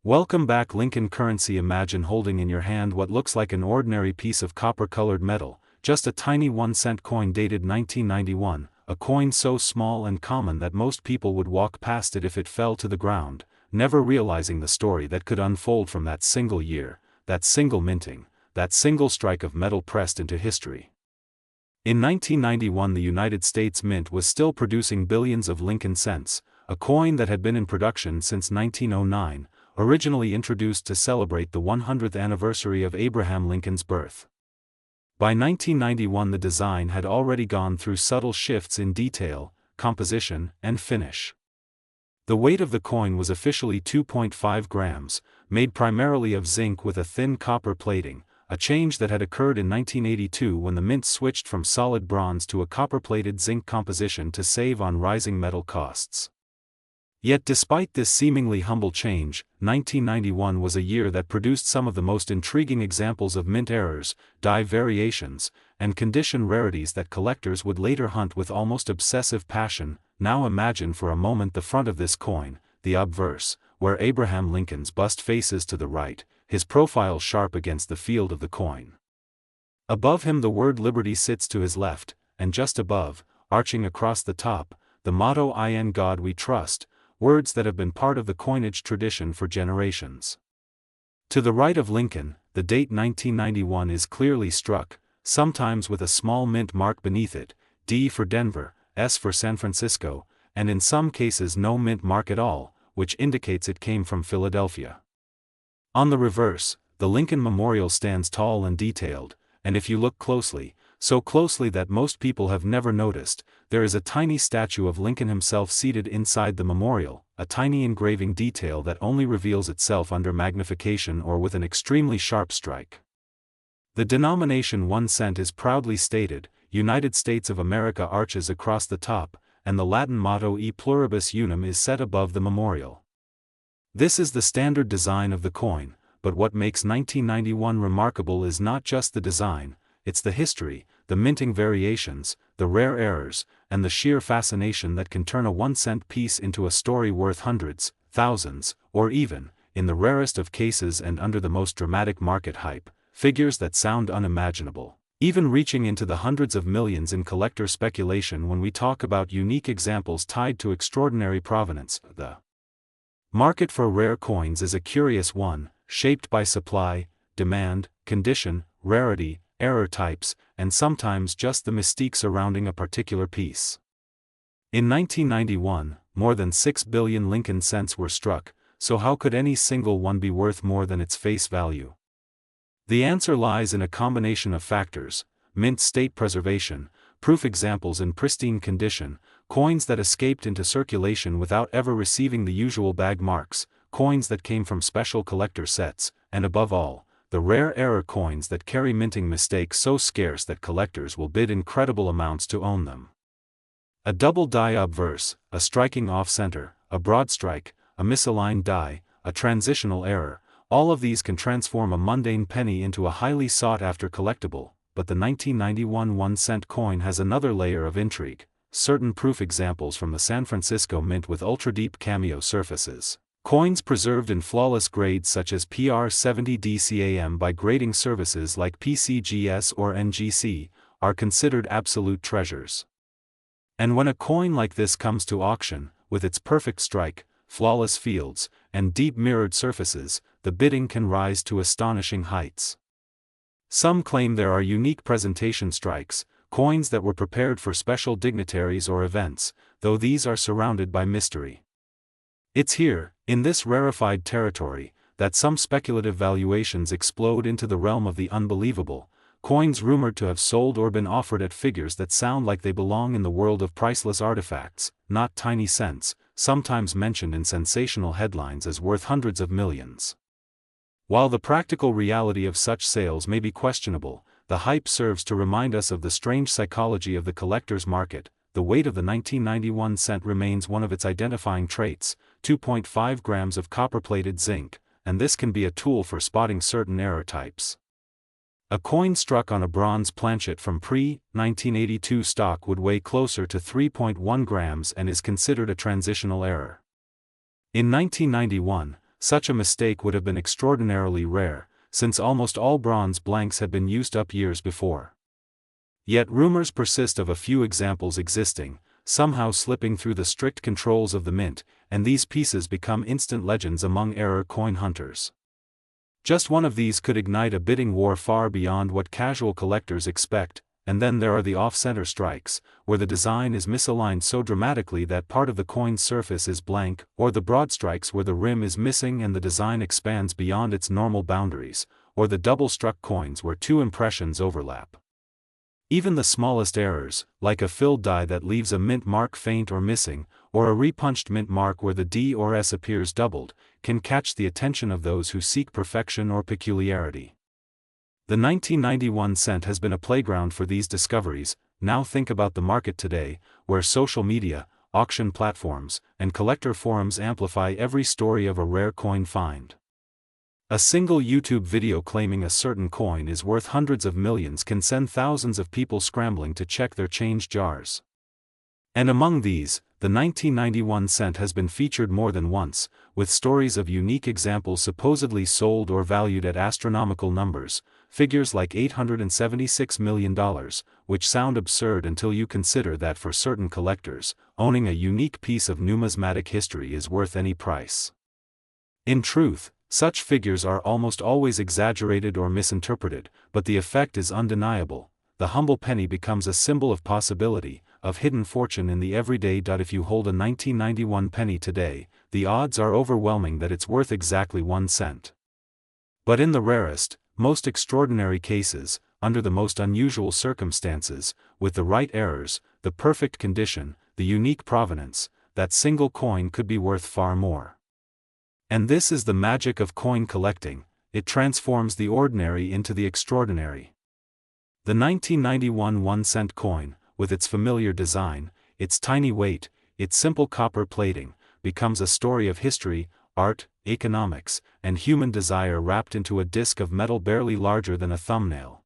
Welcome back. Lincoln currency. Imagine holding in your hand what looks like an ordinary piece of copper-colored metal, just a tiny 1-cent coin dated 1991, a coin so small and common that most people would walk past it if it fell to the ground, never realizing the story that could unfold from that single year, that single minting, that single strike of metal pressed into history. In 1991, the United States Mint was still producing billions of Lincoln cents, a coin that had been in production since 1909, originally introduced to celebrate the 100th anniversary of Abraham Lincoln's birth. By 1991, the design had already gone through subtle shifts in detail, composition, and finish. The weight of the coin was officially 2.5 grams, made primarily of zinc with a thin copper plating, a change that had occurred in 1982 when the mint switched from solid bronze to a copper-plated zinc composition to save on rising metal costs. Yet despite this seemingly humble change, 1991 was a year that produced some of the most intriguing examples of mint errors, die variations, and condition rarities that collectors would later hunt with almost obsessive passion. Now imagine for a moment the front of this coin, the obverse, where Abraham Lincoln's bust faces to the right, his profile sharp against the field of the coin. Above him the word Liberty sits to his left, and just above, arching across the top, the motto "In God We Trust," words that have been part of the coinage tradition for generations. To the right of Lincoln, the date 1991 is clearly struck, sometimes with a small mint mark beneath it, D for Denver, S for San Francisco, and in some cases no mint mark at all, which indicates it came from Philadelphia. On the reverse, the Lincoln Memorial stands tall and detailed, and if you look closely, so closely that most people have never noticed, there is a tiny statue of Lincoln himself seated inside the memorial, a tiny engraving detail that only reveals itself under magnification or with an extremely sharp strike. The denomination 1 cent is proudly stated, United States of America arches across the top, and the Latin motto E pluribus unum is set above the memorial. This is the standard design of the coin, but what makes 1991 remarkable is not just the design, it's the history, the minting variations, the rare errors, and the sheer fascination that can turn a 1-cent piece into a story worth hundreds, thousands, or even, in the rarest of cases and under the most dramatic market hype, figures that sound unimaginable, even reaching into the hundreds of millions in collector speculation when we talk about unique examples tied to extraordinary provenance. The market for rare coins is a curious one, shaped by supply, demand, condition, rarity, error types, and sometimes just the mystique surrounding a particular piece. In 1991, more than 6 billion Lincoln cents were struck, so how could any single one be worth more than its face value? The answer lies in a combination of factors: mint state preservation, proof examples in pristine condition, coins that escaped into circulation without ever receiving the usual bag marks, coins that came from special collector sets, and above all, the rare error coins that carry minting mistakes so scarce that collectors will bid incredible amounts to own them. A double die obverse, a striking off-center, a broad strike, a misaligned die, a transitional error, all of these can transform a mundane penny into a highly sought-after collectible, but the 1991 1-cent coin has another layer of intrigue: certain proof examples from the San Francisco Mint with ultra-deep cameo surfaces. Coins preserved in flawless grades such as PR70 DCAM by grading services like PCGS or NGC, are considered absolute treasures. And when a coin like this comes to auction, with its perfect strike, flawless fields, and deep mirrored surfaces, the bidding can rise to astonishing heights. Some claim there are unique presentation strikes, coins that were prepared for special dignitaries or events, though these are surrounded by mystery. It's here, in this rarefied territory, that some speculative valuations explode into the realm of the unbelievable, coins rumored to have sold or been offered at figures that sound like they belong in the world of priceless artifacts, not tiny cents, sometimes mentioned in sensational headlines as worth hundreds of millions. While the practical reality of such sales may be questionable, the hype serves to remind us of the strange psychology of the collector's market. The weight of the 1991 cent remains one of its identifying traits, 2.5 grams of copper-plated zinc, and this can be a tool for spotting certain error types. A coin struck on a bronze planchet from pre-1982 stock would weigh closer to 3.1 grams and is considered a transitional error. In 1991, such a mistake would have been extraordinarily rare, since almost all bronze blanks had been used up years before. Yet rumors persist of a few examples existing, somehow slipping through the strict controls of the mint, and these pieces become instant legends among error coin hunters. Just one of these could ignite a bidding war far beyond what casual collectors expect, and then there are the off-center strikes, where the design is misaligned so dramatically that part of the coin's surface is blank, or the broad strikes where the rim is missing and the design expands beyond its normal boundaries, or the double-struck coins where two impressions overlap. Even the smallest errors, like a filled die that leaves a mint mark faint or missing, or a repunched mint mark where the D or S appears doubled, can catch the attention of those who seek perfection or peculiarity. The 1991 cent has been a playground for these discoveries. Now think about the market today, where social media, auction platforms, and collector forums amplify every story of a rare coin find. A single YouTube video claiming a certain coin is worth hundreds of millions can send thousands of people scrambling to check their change jars. And among these, the 1991 cent has been featured more than once, with stories of unique examples supposedly sold or valued at astronomical numbers, figures like $876 million, which sound absurd until you consider that for certain collectors, owning a unique piece of numismatic history is worth any price. In truth, such figures are almost always exaggerated or misinterpreted, but the effect is undeniable. The humble penny becomes a symbol of possibility, of hidden fortune in the everyday. If you hold a 1991 penny today, the odds are overwhelming that it's worth exactly 1 cent. But in the rarest, most extraordinary cases, under the most unusual circumstances, with the right errors, the perfect condition, the unique provenance, that single coin could be worth far more. And this is the magic of coin collecting, it transforms the ordinary into the extraordinary. The 1991 1-cent coin, with its familiar design, its tiny weight, its simple copper plating, becomes a story of history, art, economics, and human desire wrapped into a disc of metal barely larger than a thumbnail.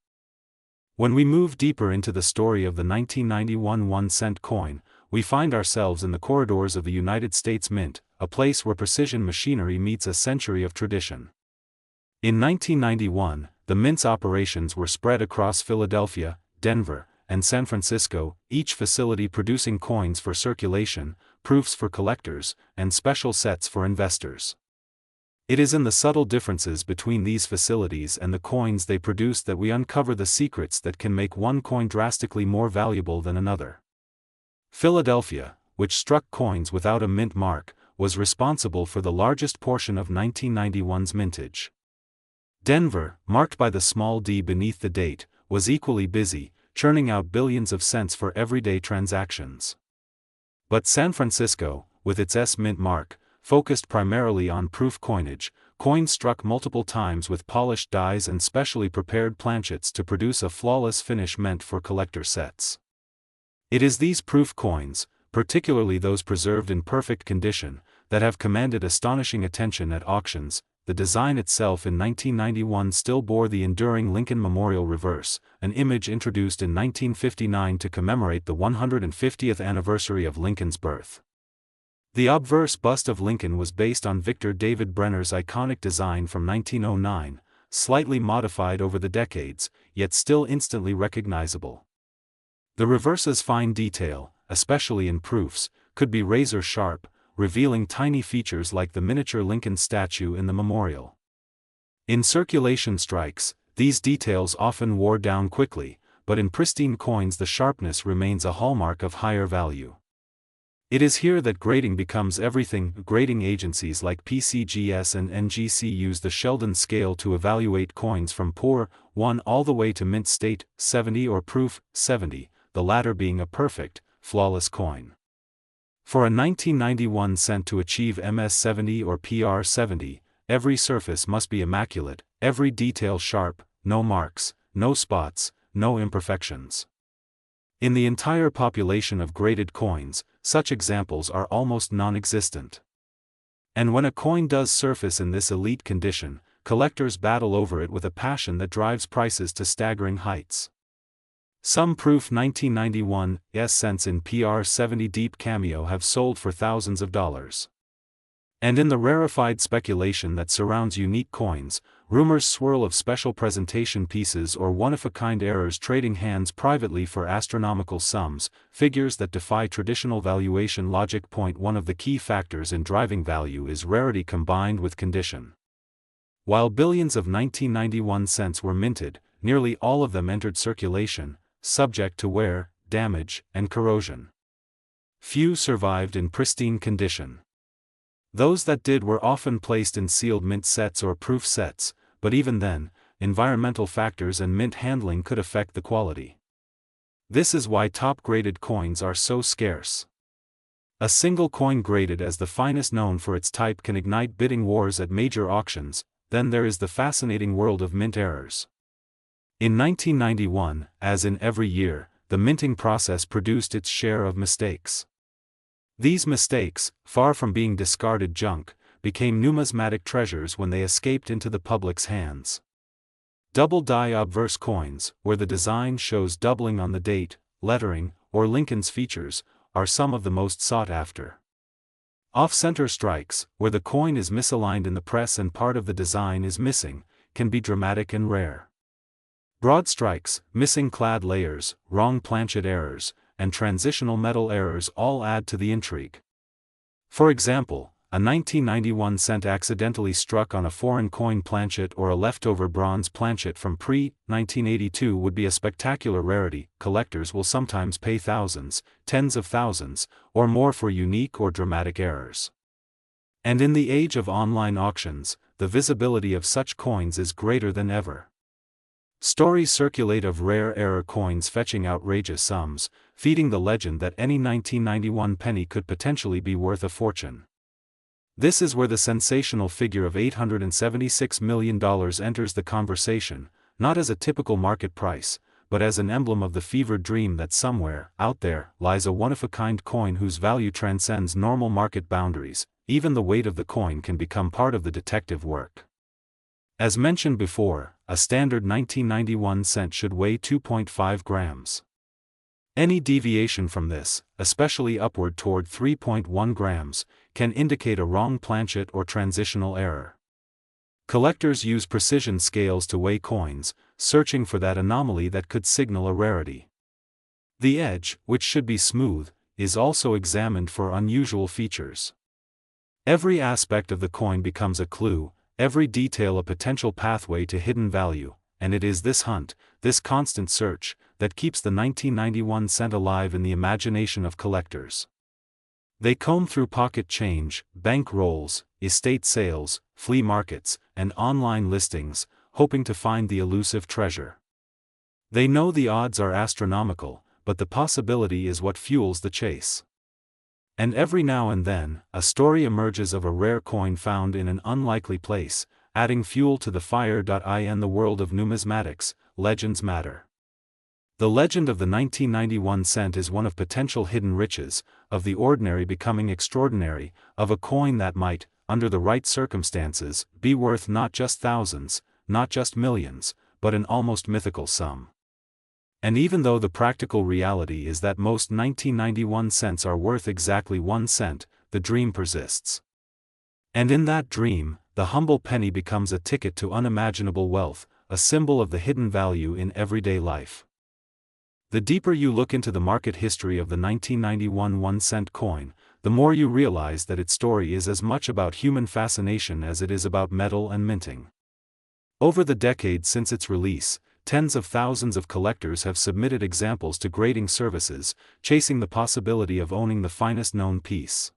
When we move deeper into the story of the 1991 1-cent coin, we find ourselves in the corridors of the United States Mint, a place where precision machinery meets a century of tradition. In 1991, the Mint's operations were spread across Philadelphia, Denver, and San Francisco, each facility producing coins for circulation, proofs for collectors, and special sets for investors. It is in the subtle differences between these facilities and the coins they produce that we uncover the secrets that can make one coin drastically more valuable than another. Philadelphia, which struck coins without a mint mark, was responsible for the largest portion of 1991's mintage. Denver, marked by the small d beneath the date, was equally busy, churning out billions of cents for everyday transactions. But San Francisco, with its S mint mark, focused primarily on proof coinage. Coins struck multiple times with polished dies and specially prepared planchets to produce a flawless finish meant for collector sets. It is these proof coins, particularly those preserved in perfect condition, that have commanded astonishing attention at auctions. The design itself in 1991 still bore the enduring Lincoln Memorial reverse, an image introduced in 1959 to commemorate the 150th anniversary of Lincoln's birth. The obverse bust of Lincoln was based on Victor David Brenner's iconic design from 1909, slightly modified over the decades, yet still instantly recognizable. The reverse's fine detail, especially in proofs, could be razor sharp, revealing tiny features like the miniature Lincoln statue in the memorial. In circulation strikes, these details often wore down quickly, but in pristine coins the sharpness remains a hallmark of higher value. It is here that grading becomes everything. Grading agencies like PCGS and NGC use the Sheldon scale to evaluate coins from poor 1 all the way to mint state 70 or proof 70, the latter being a perfect, flawless coin. For a 1991 cent to achieve MS70 or PR70, every surface must be immaculate, every detail sharp, no marks, no spots, no imperfections. In the entire population of graded coins, such examples are almost non-existent. And when a coin does surface in this elite condition, collectors battle over it with a passion that drives prices to staggering heights. Some proof 1991 cents in PR70 deep cameo have sold for thousands of dollars. And in the rarefied speculation that surrounds unique coins, rumors swirl of special presentation pieces or one-of-a-kind errors trading hands privately for astronomical sums, figures that defy traditional valuation logic. One of the key factors in driving value is rarity combined with condition. While billions of 1991 cents were minted, nearly all of them entered circulation, subject to wear, damage, and corrosion. Few survived in pristine condition. Those that did were often placed in sealed mint sets or proof sets, but even then, environmental factors and mint handling could affect the quality. This is why top-graded coins are so scarce. A single coin graded as the finest known for its type can ignite bidding wars at major auctions. Then there is the fascinating world of mint errors. In 1991, as in every year, the minting process produced its share of mistakes. These mistakes, far from being discarded junk, became numismatic treasures when they escaped into the public's hands. Double-die obverse coins, where the design shows doubling on the date, lettering, or Lincoln's features, are some of the most sought after. Off-center strikes, where the coin is misaligned in the press and part of the design is missing, can be dramatic and rare. Broad strikes, missing clad layers, wrong planchet errors, and transitional metal errors all add to the intrigue. For example, a 1991 cent accidentally struck on a foreign coin planchet or a leftover bronze planchet from pre-1982 would be a spectacular rarity. Collectors will sometimes pay thousands, tens of thousands, or more for unique or dramatic errors. And in the age of online auctions, the visibility of such coins is greater than ever. Stories circulate of rare error coins fetching outrageous sums, feeding the legend that any 1991 penny could potentially be worth a fortune. This is where the sensational figure of $876 million enters the conversation, not as a typical market price, but as an emblem of the fevered dream that somewhere, out there, lies a one-of-a-kind coin whose value transcends normal market boundaries. Even the weight of the coin can become part of the detective work. As mentioned before, a standard 1991 cent should weigh 2.5 grams. Any deviation from this, especially upward toward 3.1 grams, can indicate a wrong planchet or transitional error. Collectors use precision scales to weigh coins, searching for that anomaly that could signal a rarity. The edge, which should be smooth, is also examined for unusual features. Every aspect of the coin becomes a clue, every detail a potential pathway to hidden value, and it is this hunt, this constant search, that keeps the 1991 cent alive in the imagination of collectors. They comb through pocket change, bank rolls, estate sales, flea markets, and online listings, hoping to find the elusive treasure. They know the odds are astronomical, but the possibility is what fuels the chase. And every now and then, a story emerges of a rare coin found in an unlikely place, adding fuel to the fire. In the world of numismatics, legends matter. The legend of the 1991 cent is one of potential hidden riches, of the ordinary becoming extraordinary, of a coin that might, under the right circumstances, be worth not just thousands, not just millions, but an almost mythical sum. And even though the practical reality is that most 1991 cents are worth exactly 1 cent, the dream persists. And in that dream, the humble penny becomes a ticket to unimaginable wealth, a symbol of the hidden value in everyday life. The deeper you look into the market history of the 1991 1-cent coin, the more you realize that its story is as much about human fascination as it is about metal and minting. Over the decades since its release, tens of thousands of collectors have submitted examples to grading services, chasing the possibility of owning the finest known piece.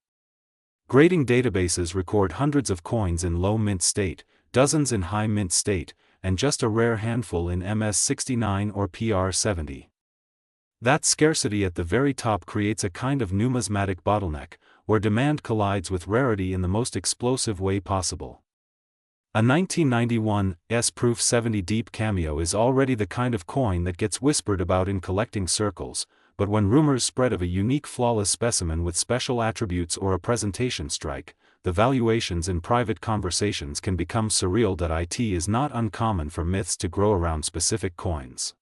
Grading databases record hundreds of coins in low mint state, dozens in high mint state, and just a rare handful in MS69 or PR70. That scarcity at the very top creates a kind of numismatic bottleneck, where demand collides with rarity in the most explosive way possible. A 1991 S-Proof 70 Deep Cameo is already the kind of coin that gets whispered about in collecting circles, but when rumors spread of a unique flawless specimen with special attributes or a presentation strike, the valuations in private conversations can become surreal. It is not uncommon for myths to grow around specific coins.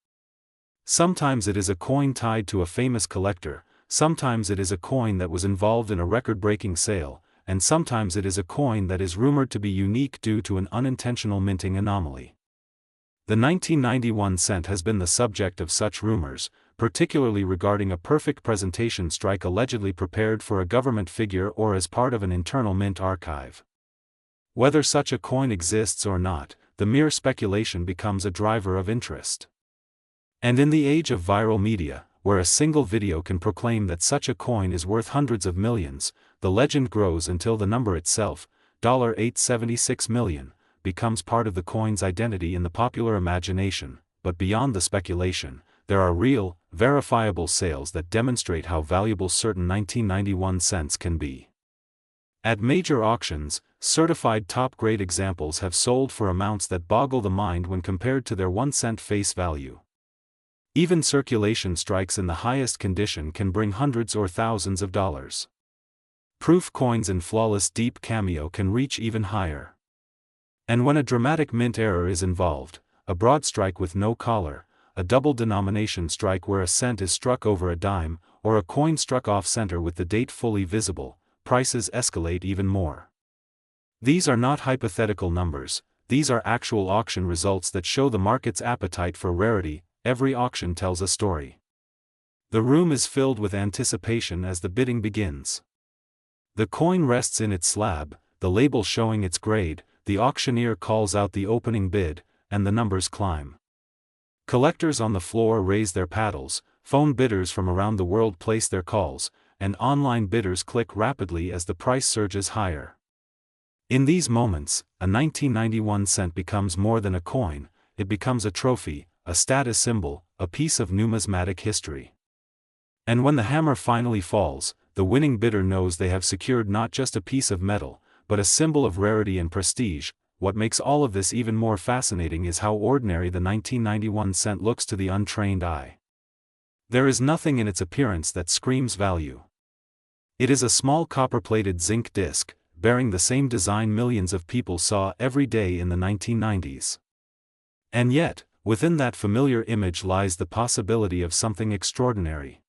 Sometimes it is a coin tied to a famous collector, sometimes it is a coin that was involved in a record-breaking sale, and sometimes it is a coin that is rumored to be unique due to an unintentional minting anomaly. The 1991 cent has been the subject of such rumors, particularly regarding a perfect presentation strike allegedly prepared for a government figure or as part of an internal mint archive. Whether such a coin exists or not, the mere speculation becomes a driver of interest. And in the age of viral media, where a single video can proclaim that such a coin is worth hundreds of millions, the legend grows until the number itself, $876 million, becomes part of the coin's identity in the popular imagination. But beyond the speculation, there are real, verifiable sales that demonstrate how valuable certain 1991 cents can be. At major auctions, certified top-grade examples have sold for amounts that boggle the mind when compared to their 1 cent face value. Even circulation strikes in the highest condition can bring hundreds or thousands of dollars. Proof coins in flawless deep cameo can reach even higher. And when a dramatic mint error is involved, a broad strike with no collar, a double denomination strike where a cent is struck over a dime, or a coin struck off-center with the date fully visible, prices escalate even more. These are not hypothetical numbers, these are actual auction results that show the market's appetite for rarity. Every auction tells a story. The room is filled with anticipation as the bidding begins. The coin rests in its slab, the label showing its grade, the auctioneer calls out the opening bid, and the numbers climb. Collectors on the floor raise their paddles, phone bidders from around the world place their calls, and online bidders click rapidly as the price surges higher. In these moments, a 1991 cent becomes more than a coin, it becomes a trophy, a status symbol, a piece of numismatic history. And when the hammer finally falls, the winning bidder knows they have secured not just a piece of metal, but a symbol of rarity and prestige. What makes all of this even more fascinating is how ordinary the 1991 cent looks to the untrained eye. There is nothing in its appearance that screams value. It is a small copper-plated zinc disc, bearing the same design millions of people saw every day in the 1990s. And yet, within that familiar image lies the possibility of something extraordinary.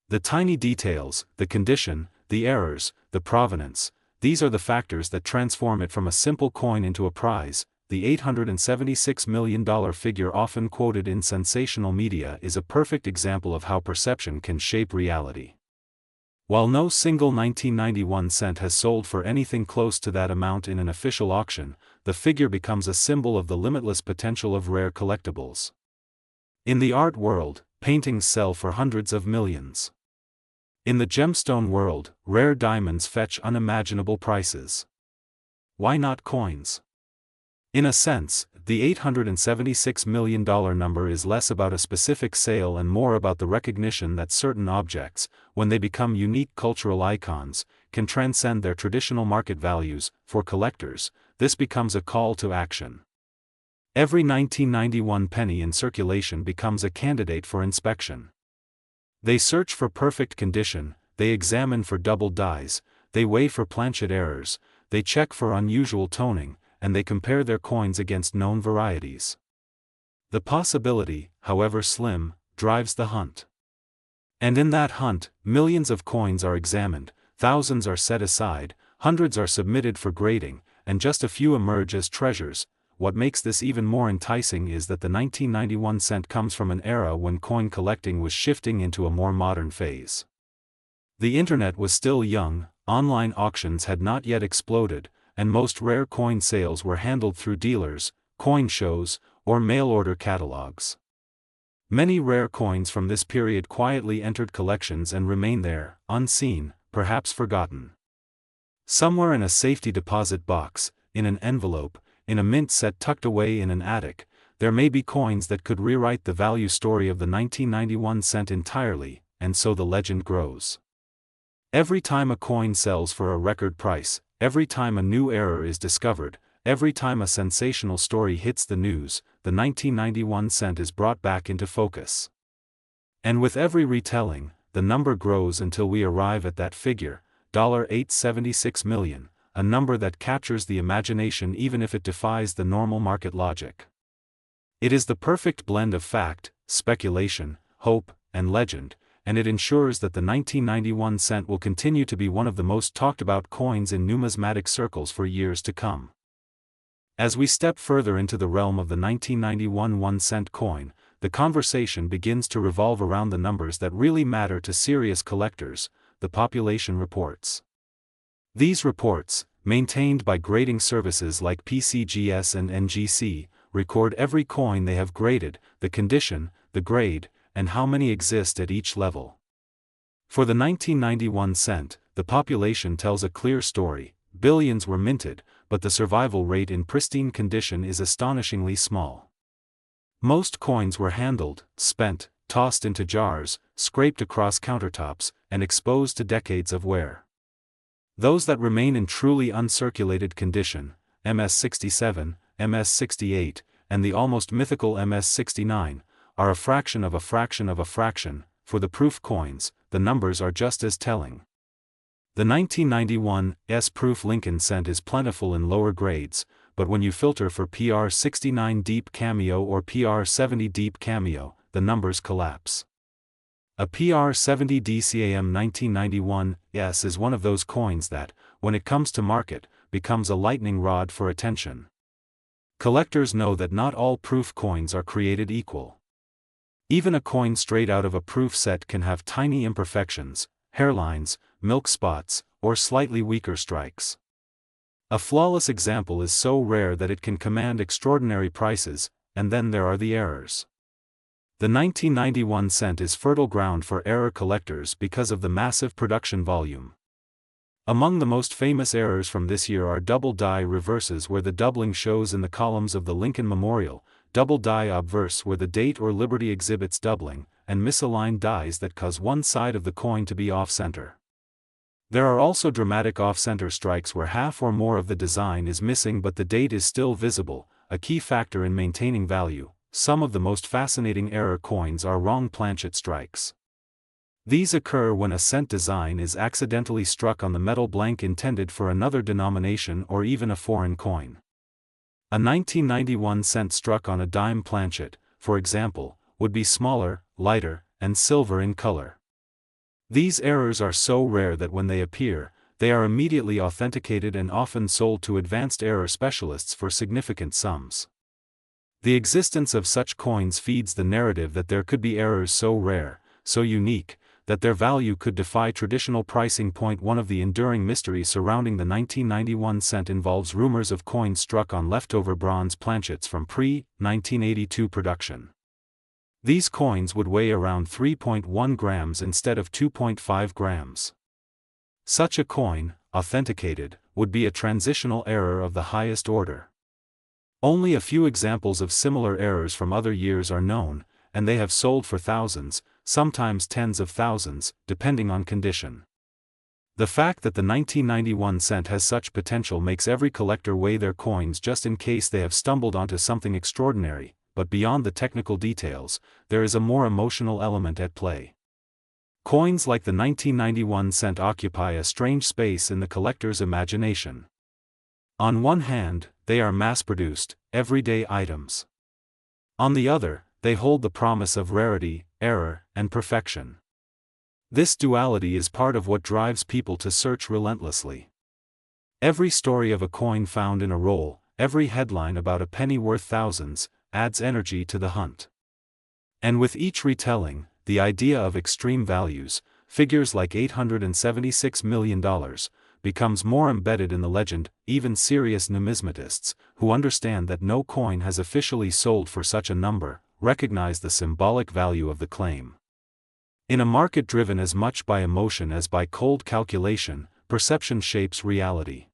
The tiny details, the condition, the errors, the provenance, these are the factors that transform it from a simple coin into a prize. The $876 million figure often quoted in sensational media is a perfect example of how perception can shape reality. While no single 1991 cent has sold for anything close to that amount in an official auction, the figure becomes a symbol of the limitless potential of rare collectibles. In the art world, paintings sell for hundreds of millions. In the gemstone world, rare diamonds fetch unimaginable prices. Why not coins? In a sense, the $876 million number is less about a specific sale and more about the recognition that certain objects, when they become unique cultural icons, can transcend their traditional market values. For collectors, this becomes a call to action. Every 1991 penny in circulation becomes a candidate for inspection. They search for perfect condition, they examine for double dies, they weigh for planchet errors, they check for unusual toning, and they compare their coins against known varieties. The possibility, however slim, drives the hunt. And in that hunt, millions of coins are examined, thousands are set aside, hundreds are submitted for grading, and just a few emerge as treasures. What makes this even more enticing is that the 1991 cent comes from an era when coin collecting was shifting into a more modern phase. The internet was still young, online auctions had not yet exploded, and most rare coin sales were handled through dealers, coin shows, or mail-order catalogs. Many rare coins from this period quietly entered collections and remain there, unseen, perhaps forgotten. Somewhere in a safety deposit box, in an envelope, in a mint set tucked away in an attic, there may be coins that could rewrite the value story of the 1991 cent entirely, and so the legend grows. Every time a coin sells for a record price, every time a new error is discovered, every time a sensational story hits the news, the 1991 cent is brought back into focus. And with every retelling, the number grows until we arrive at that figure, $876 million, a number that captures the imagination even if it defies the normal market logic. It is the perfect blend of fact, speculation, hope, and legend, and it ensures that the 1991 cent will continue to be one of the most talked about coins in numismatic circles for years to come. As we step further into the realm of the 1991 1-cent coin, the conversation begins to revolve around the numbers that really matter to serious collectors, the population reports. These reports, maintained by grading services like PCGS and NGC, record every coin they have graded, the condition, the grade, and how many exist at each level. For the 1991 cent, the population tells a clear story. Billions were minted, but the survival rate in pristine condition is astonishingly small. Most coins were handled, spent, tossed into jars, scraped across countertops, and exposed to decades of wear. Those that remain in truly uncirculated condition, MS-67, MS-68, and the almost mythical MS-69, are a fraction of a fraction of a fraction. For the proof coins, the numbers are just as telling. The 1991 S-proof Lincoln cent is plentiful in lower grades, but when you filter for PR69 Deep Cameo or PR70 Deep Cameo, the numbers collapse. A PR70 DCAM 1991 S is one of those coins that, when it comes to market, becomes a lightning rod for attention. Collectors know that not all proof coins are created equal. Even a coin straight out of a proof set can have tiny imperfections, hairlines, milk spots, or slightly weaker strikes. A flawless example is so rare that it can command extraordinary prices, and then there are the errors. The 1991 cent is fertile ground for error collectors because of the massive production volume. Among the most famous errors from this year are double die reverses where the doubling shows in the columns of the Lincoln Memorial, double die obverse where the date or liberty exhibits doubling, and misaligned dies that cause one side of the coin to be off-center. There are also dramatic off-center strikes where half or more of the design is missing but the date is still visible, a key factor in maintaining value. Some of the most fascinating error coins are wrong planchet strikes. These occur when a cent design is accidentally struck on the metal blank intended for another denomination or even a foreign coin. A 1991 cent struck on a dime planchet, for example, would be smaller, lighter, and silver in color. These errors are so rare that when they appear, they are immediately authenticated and often sold to advanced error specialists for significant sums. The existence of such coins feeds the narrative that there could be errors so rare, so unique, that their value could defy traditional pricing. One of the enduring mysteries surrounding the 1991 cent involves rumors of coins struck on leftover bronze planchets from pre-1982 production. These coins would weigh around 3.1 grams instead of 2.5 grams. Such a coin, authenticated, would be a transitional error of the highest order. Only a few examples of similar errors from other years are known, and they have sold for thousands, sometimes tens of thousands, depending on condition. The fact that the 1991 cent has such potential makes every collector weigh their coins just in case they have stumbled onto something extraordinary, but beyond the technical details, there is a more emotional element at play. Coins like the 1991 cent occupy a strange space in the collector's imagination. On one hand, they are mass-produced, everyday items. On the other, they hold the promise of rarity, error, and perfection. This duality is part of what drives people to search relentlessly. Every story of a coin found in a roll, every headline about a penny worth thousands, adds energy to the hunt. And with each retelling, the idea of extreme values, figures like $876 million, becomes more embedded in the legend. Even serious numismatists, who understand that no coin has officially sold for such a number, recognize the symbolic value of the claim. In a market driven as much by emotion as by cold calculation, perception shapes reality.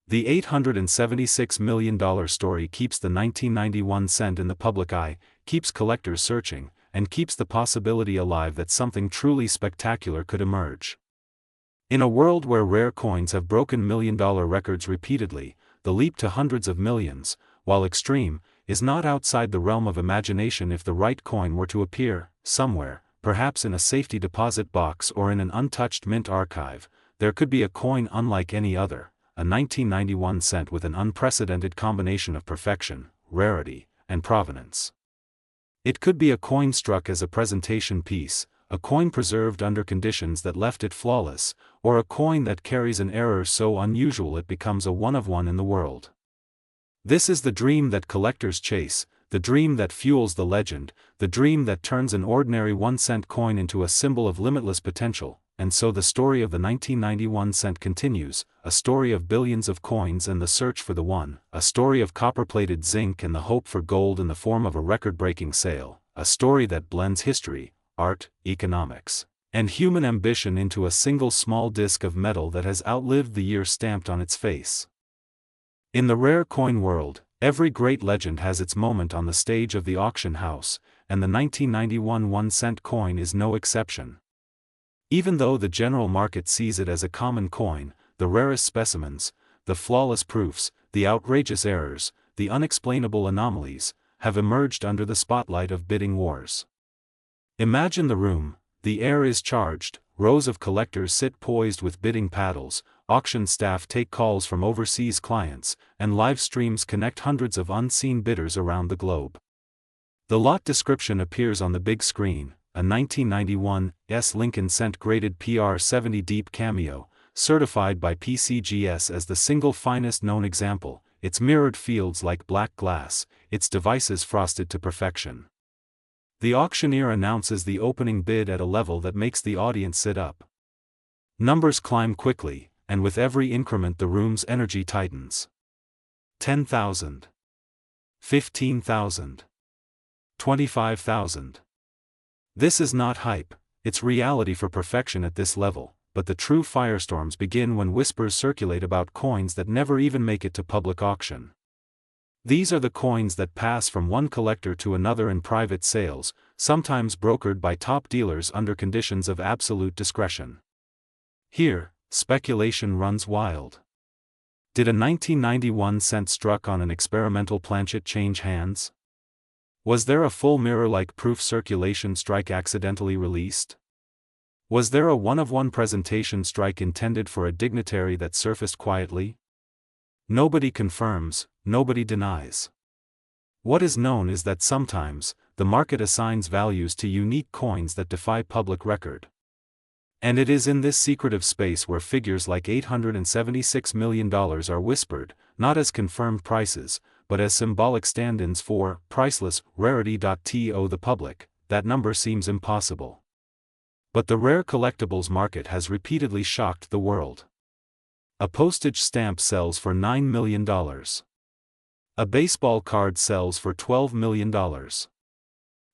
The $876 million story keeps the 1991 cent in the public eye, keeps collectors searching, and keeps the possibility alive that something truly spectacular could emerge. In a world where rare coins have broken million-dollar records repeatedly, the leap to hundreds of millions, while extreme, is not outside the realm of imagination. If the right coin were to appear, somewhere, perhaps in a safety deposit box or in an untouched mint archive, there could be a coin unlike any other, a 1991 cent with an unprecedented combination of perfection, rarity, and provenance. It could be a coin struck as a presentation piece, a coin preserved under conditions that left it flawless, or a coin that carries an error so unusual it becomes a one-of-one in the world. This is the dream that collectors chase, the dream that fuels the legend, the dream that turns an ordinary 1-cent coin into a symbol of limitless potential. And so the story of the 1991 cent continues, a story of billions of coins and the search for the one, a story of copper-plated zinc and the hope for gold in the form of a record-breaking sale, a story that blends history, art, economics, and human ambition into a single small disc of metal that has outlived the year stamped on its face. In the rare coin world, every great legend has its moment on the stage of the auction house, and the 1991 1-cent coin is no exception. Even though the general market sees it as a common coin, the rarest specimens, the flawless proofs, the outrageous errors, the unexplainable anomalies, have emerged under the spotlight of bidding wars. Imagine the room: the air is charged, rows of collectors sit poised with bidding paddles, auction staff take calls from overseas clients, and live streams connect hundreds of unseen bidders around the globe. The lot description appears on the big screen. A 1991 Lincoln Cent graded PR70 deep cameo, certified by PCGS as the single finest known example, its mirrored fields like black glass, its devices frosted to perfection. The auctioneer announces the opening bid at a level that makes the audience sit up. Numbers climb quickly, and with every increment the room's energy tightens. 10,000. 15,000. 25,000. This is not hype, it's reality for perfection at this level, but the true firestorms begin when whispers circulate about coins that never even make it to public auction. These are the coins that pass from one collector to another in private sales, sometimes brokered by top dealers under conditions of absolute discretion. Here, speculation runs wild. Did a 1991 cent struck on an experimental planchet change hands? Was there a full mirror-like proof circulation strike accidentally released? Was there a one-of-one presentation strike intended for a dignitary that surfaced quietly? Nobody confirms, nobody denies. What is known is that sometimes, the market assigns values to unique coins that defy public record. And it is in this secretive space where figures like $876 million are whispered, not as confirmed prices, but as symbolic stand-ins for priceless rarity. To the public, that number seems impossible. But the rare collectibles market has repeatedly shocked the world. A postage stamp sells for $9 million. A baseball card sells for $12 million.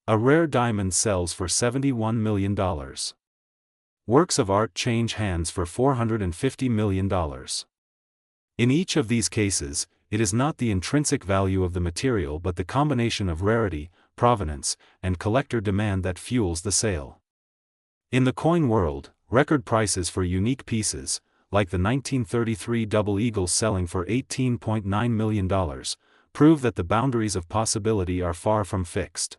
A rare diamond sells for $71 million. Works of art change hands for $450 million. In each of these cases, it is not the intrinsic value of the material but the combination of rarity, provenance, and collector demand that fuels the sale. In the coin world, record prices for unique pieces, like the 1933 double eagle selling for $18.9 million, prove that the boundaries of possibility are far from fixed.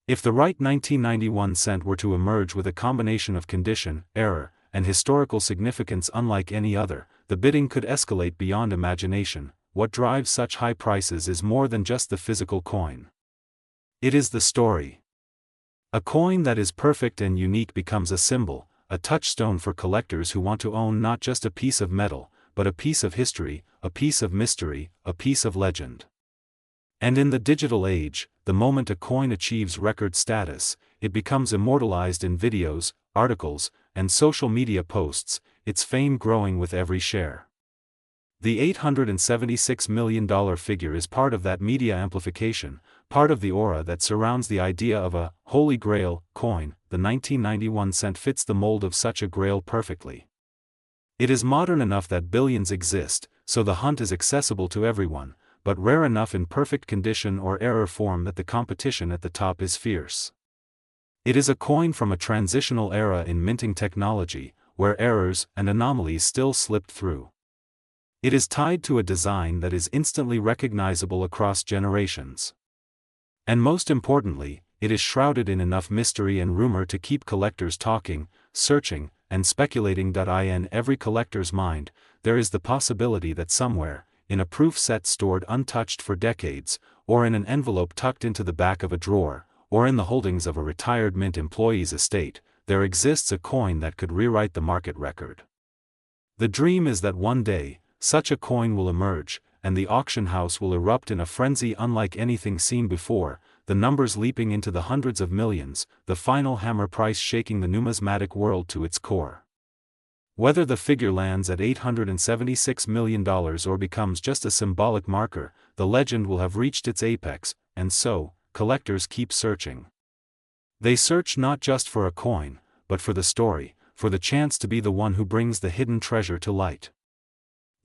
If the right 1991 cent were to emerge with a combination of condition, error, and historical significance unlike any other, the bidding could escalate beyond imagination. What drives such high prices is more than just the physical coin. It is the story. A coin that is perfect and unique becomes a symbol, a touchstone for collectors who want to own not just a piece of metal, but a piece of history, a piece of mystery, a piece of legend. And in the digital age, the moment a coin achieves record status, it becomes immortalized in videos, articles, and social media posts, its fame growing with every share. The $876 million figure is part of that media amplification, part of the aura that surrounds the idea of a holy grail coin. The 1991 cent fits the mold of such a grail perfectly. It is modern enough that billions exist, so the hunt is accessible to everyone, but rare enough in perfect condition or error form that the competition at the top is fierce. It is a coin from a transitional era in minting technology, where errors and anomalies still slipped through. It is tied to a design that is instantly recognizable across generations. And most importantly, it is shrouded in enough mystery and rumor to keep collectors talking, searching, and speculating. In every collector's mind, there is the possibility that somewhere, in a proof set stored untouched for decades, or in an envelope tucked into the back of a drawer, or in the holdings of a retired mint employee's estate, there exists a coin that could rewrite the market record. The dream is that one day, such a coin will emerge, and the auction house will erupt in a frenzy unlike anything seen before, the numbers leaping into the hundreds of millions, the final hammer price shaking the numismatic world to its core. Whether the figure lands at $876 million or becomes just a symbolic marker, the legend will have reached its apex, and so, collectors keep searching. They search not just for a coin, but for the story, for the chance to be the one who brings the hidden treasure to light.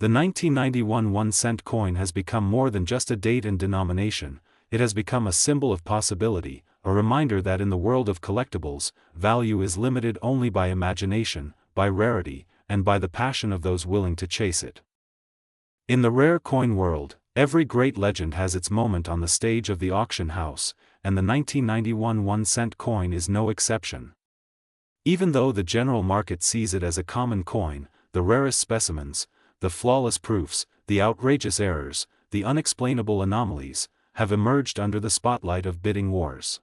The 1991 1-cent coin has become more than just a date and denomination, it has become a symbol of possibility, a reminder that in the world of collectibles, value is limited only by imagination, by rarity, and by the passion of those willing to chase it. In the rare coin world, every great legend has its moment on the stage of the auction house, and the 1991 1-cent coin is no exception. Even though the general market sees it as a common coin, the rarest specimens, the flawless proofs, the outrageous errors, the unexplainable anomalies, have emerged under the spotlight of bidding wars.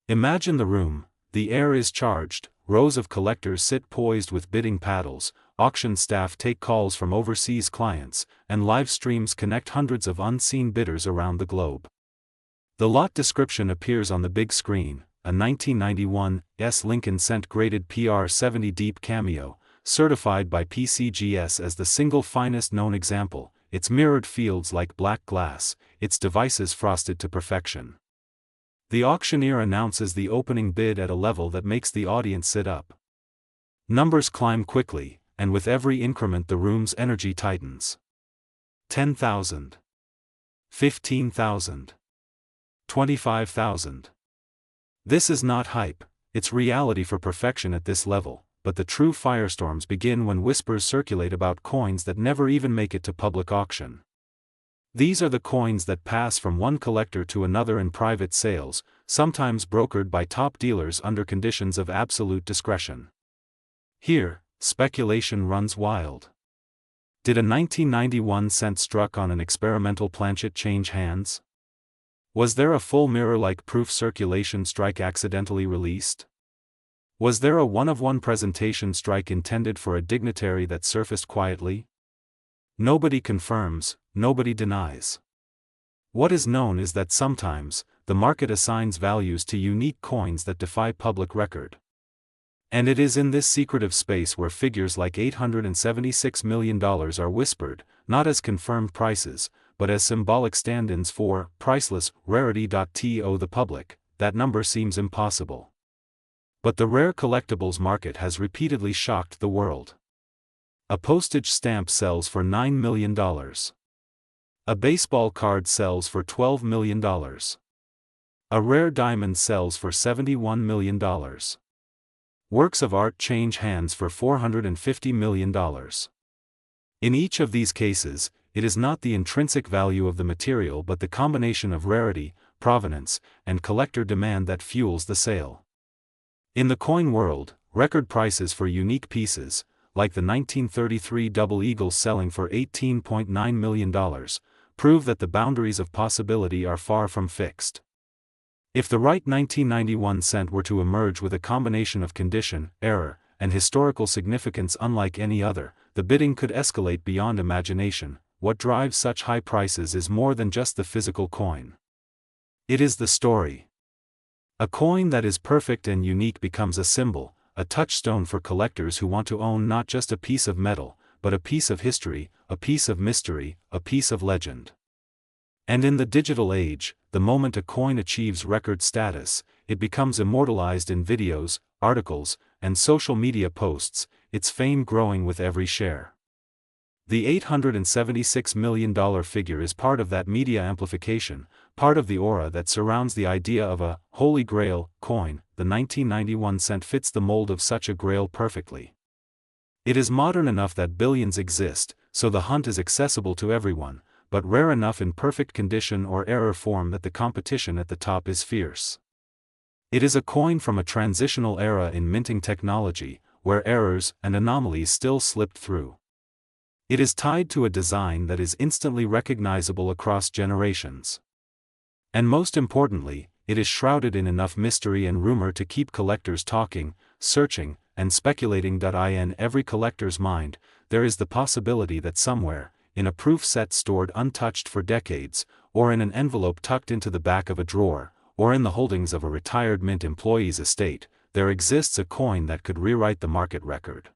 Imagine the room, the air is charged, rows of collectors sit poised with bidding paddles, auction staff take calls from overseas clients, and live streams connect hundreds of unseen bidders around the globe. The lot description appears on the big screen, a 1991 Lincoln Cent graded PR70 deep cameo, certified by PCGS as the single finest known example, its mirrored fields like black glass, its devices frosted to perfection. The auctioneer announces the opening bid at a level that makes the audience sit up. Numbers climb quickly, and with every increment the room's energy tightens. 10,000. 15,000. 25,000. This is not hype, it's reality for perfection at this level, but the true firestorms begin when whispers circulate about coins that never even make it to public auction. These are the coins that pass from one collector to another in private sales, sometimes brokered by top dealers under conditions of absolute discretion. Here, speculation runs wild. Did a 1991 cent struck on an experimental planchet change hands? Was there a full mirror-like proof circulation strike accidentally released? Was there a one-of-one presentation strike intended for a dignitary that surfaced quietly? Nobody confirms, nobody denies. What is known is that sometimes, the market assigns values to unique coins that defy public record. And it is in this secretive space where figures like $876 million are whispered, not as confirmed prices, but as symbolic stand-ins for priceless rarity. To the public, that number seems impossible. But the rare collectibles market has repeatedly shocked the world. A postage stamp sells for $9 million. A baseball card sells for $12 million. A rare diamond sells for $71 million. Works of art change hands for $450 million. In each of these cases, it is not the intrinsic value of the material but the combination of rarity, provenance, and collector demand that fuels the sale. In the coin world, record prices for unique pieces, like the 1933 Double Eagle selling for $18.9 million, prove that the boundaries of possibility are far from fixed. If the right 1991 cent were to emerge with a combination of condition, error, and historical significance unlike any other, the bidding could escalate beyond imagination. What drives such high prices is more than just the physical coin. It is the story. A coin that is perfect and unique becomes a symbol, a touchstone for collectors who want to own not just a piece of metal, but a piece of history, a piece of mystery, a piece of legend. And in the digital age, the moment a coin achieves record status, it becomes immortalized in videos, articles, and social media posts, its fame growing with every share. The $876 million figure is part of that media amplification, part of the aura that surrounds the idea of a holy grail coin. The 1991 cent fits the mold of such a grail perfectly. It is modern enough that billions exist, so the hunt is accessible to everyone, but rare enough in perfect condition or error form that the competition at the top is fierce. It is a coin from a transitional era in minting technology, where errors and anomalies still slipped through. It is tied to a design that is instantly recognizable across generations. And most importantly, it is shrouded in enough mystery and rumor to keep collectors talking, searching, and speculating. In every collector's mind, there is the possibility that somewhere, in a proof set stored untouched for decades, or in an envelope tucked into the back of a drawer, or in the holdings of a retired mint employee's estate, there exists a coin that could rewrite the market record.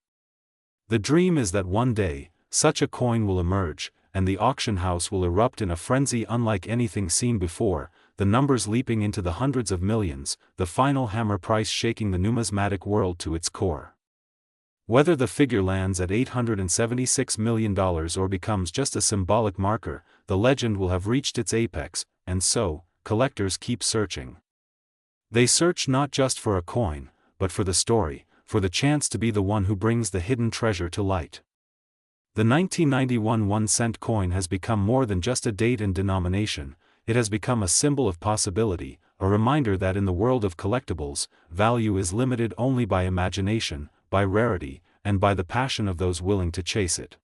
The dream is that one day, such a coin will emerge, and the auction house will erupt in a frenzy unlike anything seen before, the numbers leaping into the hundreds of millions, the final hammer price shaking the numismatic world to its core. Whether the figure lands at $876 million or becomes just a symbolic marker, the legend will have reached its apex, and so, collectors keep searching. They search not just for a coin, but for the story, for the chance to be the one who brings the hidden treasure to light. The 1991 1-cent coin has become more than just a date and denomination, it has become a symbol of possibility, a reminder that in the world of collectibles, value is limited only by imagination, by rarity, and by the passion of those willing to chase it.